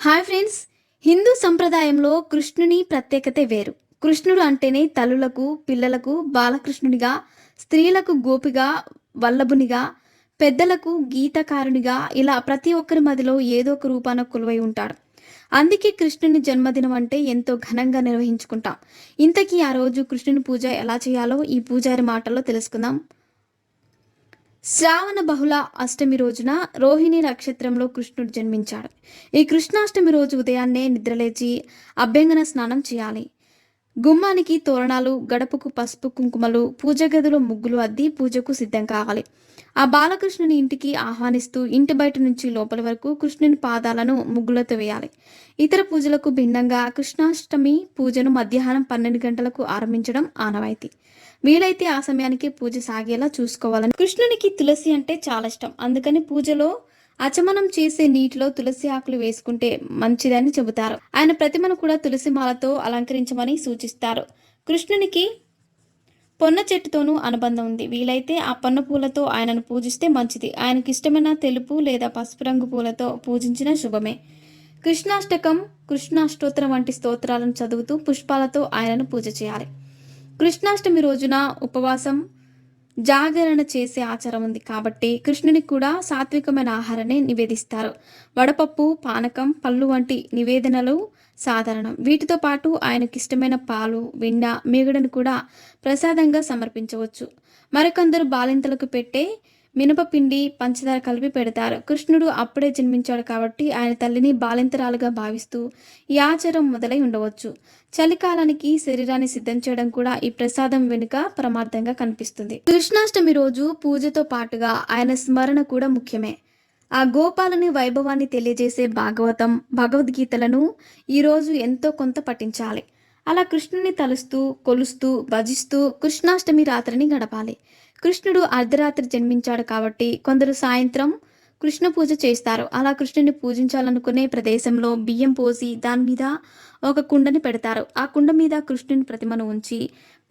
Hi friends. Hindu సంప్రదాయంలో కృష్ణుని ప్రత్యేకతే వేరు. కృష్ణుడు అంటేనే తల్లులకు, పిల్లలకు బాలకృష్ణునిగా, స్త్రీలకు గోపిగా, వల్లభునిగా, పెద్దలకు గీతకారునిగా ఇలా ప్రతి ఒక్కరి మదిలో ఏదో ఒక రూపాన కొలువై ఉంటాడు. అందుకే కృష్ణుని జన్మదినం అంటే ఎంతో ఘనంగా నిర్వహించుకుంటాం. ఇంతకీ ఆ రోజు కృష్ణుని పూజ ఎలా చేయాలో ఈ పూజారి మాటల్లో తెలుసుకుందాం. శ్రావణ బహుళ అష్టమి రోజున రోహిణి నక్షత్రంలో కృష్ణుడు జన్మించాడు. ఈ కృష్ణాష్టమి రోజు ఉదయాన్నే నిద్రలేచి అభ్యంగన స్నానం చేయాలి. గుమ్మానికి తోరణాలు, గడపకు పసుపు కుంకుమలు, పూజ గదిలో ముగ్గులు అద్ది పూజకు సిద్ధం కావాలి. ఆ బాలకృష్ణుని ఇంటికి ఆహ్వానిస్తూ ఇంటి బయట నుంచి లోపల వరకు కృష్ణుని పాదాలను ముగ్గులతో వేయాలి. ఇతర పూజలకు భిన్నంగా కృష్ణాష్టమి పూజను మధ్యాహ్నం 12 గంటలకు ఆరంభించడం ఆనవాయితీ. వీలైతే ఆ సమయానికి పూజ సాగేలా చూసుకోవాలని. కృష్ణునికి తులసి అంటే చాలా ఇష్టం. అందుకని పూజలో అచమనం చేసే నీటిలో తులసి ఆకులు వేసుకుంటే మంచిదని చెబుతారు. ఆయన ప్రతిమను కూడా తులసి మాలతో అలంకరించమని సూచిస్తారు. కృష్ణునికి పొన్న చెట్టుతోనూ అనుబంధం ఉంది. వీలైతే ఆ పొన్న పూలతో ఆయనను పూజిస్తే మంచిది. ఆయనకు ఇష్టమైన తెలుపు లేదా పసుపు రంగు పూలతో పూజించిన శుభమే. కృష్ణాష్టకం, కృష్ణాష్టోత్తరం వంటి స్తోత్రాలను చదువుతూ పుష్పాలతో ఆయనను పూజ చేయాలి. కృష్ణాష్టమి రోజున ఉపవాసం, జాగరణ చేసే ఆచారం ఉంది కాబట్టి కృష్ణునికి కూడా సాత్వికమైన ఆహారాన్ని నివేదిస్తారు. వడపప్పు, పానకం, పళ్ళు వంటి నివేదనలు సాధారణం. వీటితో పాటు ఆయనకి ఇష్టమైన పాలు, వెన్న, మీగడను కూడా ప్రసాదంగా సమర్పించవచ్చు. మరికొందరు బాలింతలకు పెట్టే మినపపిండి, పంచదార కలిపి పెడతారు. కృష్ణుడు అప్పుడే జన్మించాడు కాబట్టి ఆయన తల్లిని బాలింతరాలుగా భావిస్తూ ఈ ఆచారం మొదలై ఉండవచ్చు. చలికాలానికి శరీరాన్ని సిద్ధం చేయడం కూడా ఈ ప్రసాదం వెనుక పరమార్థంగా కనిపిస్తుంది. కృష్ణాష్టమి రోజు పూజతో పాటుగా ఆయన స్మరణ కూడా ముఖ్యమే. ఆ గోపాలని వైభవాన్ని తెలియజేసే భాగవతం, భగవద్గీతలను ఈరోజు ఎంతో కొంత పఠించాలి. అలా కృష్ణుని తలుస్తూ, కొలుస్తూ, భజిస్తూ కృష్ణాష్టమి రాత్రిని గడపాలి. కృష్ణుడు అర్ధరాత్రి జన్మించాడు కాబట్టి కొందరు సాయంత్రం కృష్ణ పూజ చేస్తారు. అలా కృష్ణుని పూజించాలనుకునే ప్రదేశంలో బియ్యం పోసి దాని మీద ఒక కుండని పెడతారు. ఆ కుండ మీద కృష్ణుని ప్రతిమను ఉంచి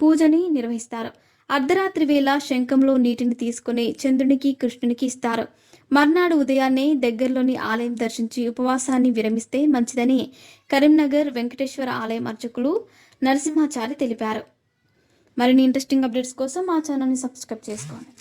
పూజని నిర్వహిస్తారు. అర్ధరాత్రి వేళ శంఖంలో నీటిని తీసుకుని చంద్రునికి, కృష్ణునికి ఇస్తారు. మర్నాడు ఉదయాన్నే దగ్గరలోని ఆలయం దర్శించి ఉపవాసాన్ని విరమిస్తే మంచిదని కరీంనగర్ వెంకటేశ్వర ఆలయం అర్చకులు నరసింహాచారి తెలిపారు. మరిన్ని ఇంట్రెస్టింగ్ అప్డేట్స్ కోసం మా ఛానల్ని సబ్స్క్రైబ్ చేసుకోండి.